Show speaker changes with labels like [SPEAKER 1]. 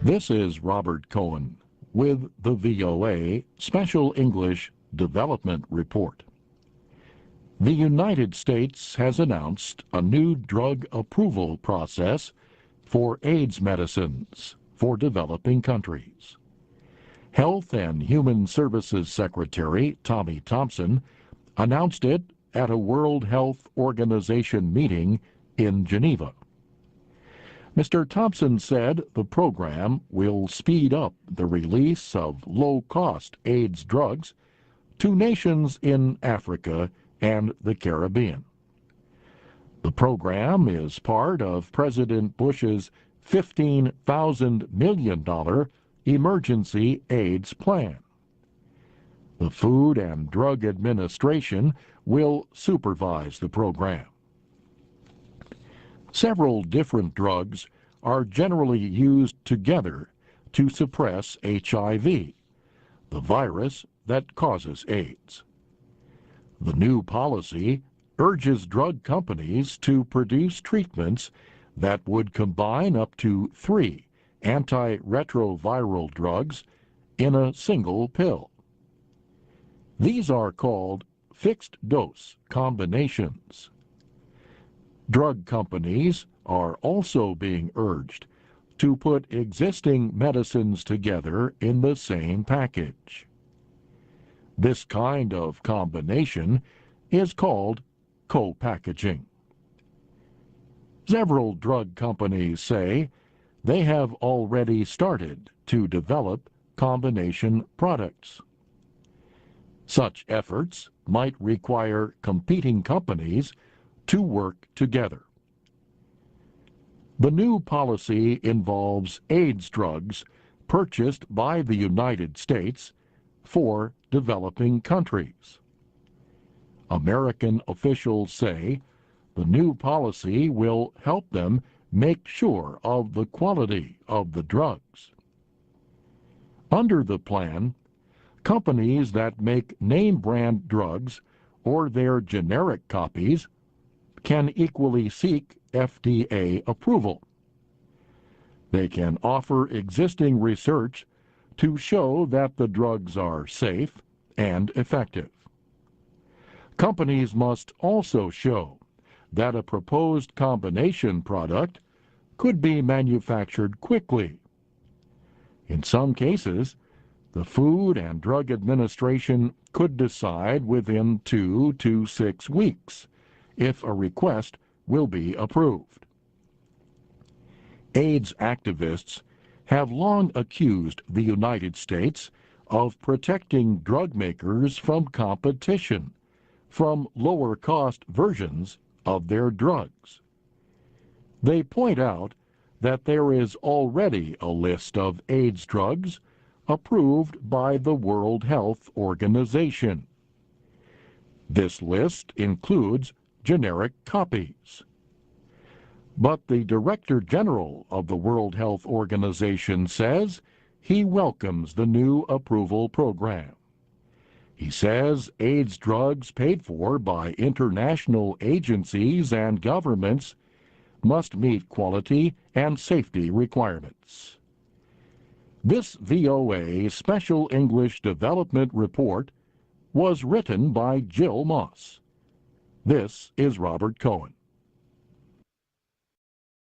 [SPEAKER 1] This is Robert Cohen with the VOA Special English Development Report. The United States has announced a new drug approval process for AIDS medicines for developing countries. Health and Human Services Secretary Tommy Thompson announced it at a World Health Organization meeting in Geneva. Mr. Thompson said the program will speed up the release of low-cost AIDS drugs to nations in Africa and the Caribbean. The program is part of President Bush's $15,000 million emergency AIDS plan. The Food and Drug Administration will supervise the program. Several different drugs are generally used together to suppress H.I.V, the virus that causes AIDS. The new policy urges drug companies to produce treatments that would combine up to 3 anti-retroviral drugs in a single pill. These are called fixed-dose combinations. Drug companies are also being urged to put existing medicines together in the same package. This kind of combination is called co-packaging. Several drug companies say they have already started to develop combination products. Such efforts might require competing companies to work together. The new policy involves AIDS drugs purchased by the United States for developing countries. American officials say the new policy will help them make sure of the quality of the drugs. Under the plan, companies that make name-brand drugs or their generic copies can equally seek FDA approval. They can offer existing research to show that the drugs are safe and effective. Companies must also show that a proposed combination product could be manufactured quickly. In some cases, the Food and Drug Administration could decide within 2 to 6 weeks if a request will be approved. AIDS activists have long accused the United States of protecting drug makers from competition from lower-cost versions of their drugs. They point out that there is already a list of AIDS drugs approved by the World Health Organization. This list includes generic copies. But the Director General of the World Health Organization says he welcomes the new approval program. He says AIDS drugs paid for by international agencies and governments must meet quality and safety requirements. This VOA Special English Development Report was written by Jill Moss. This is Robert Cohen.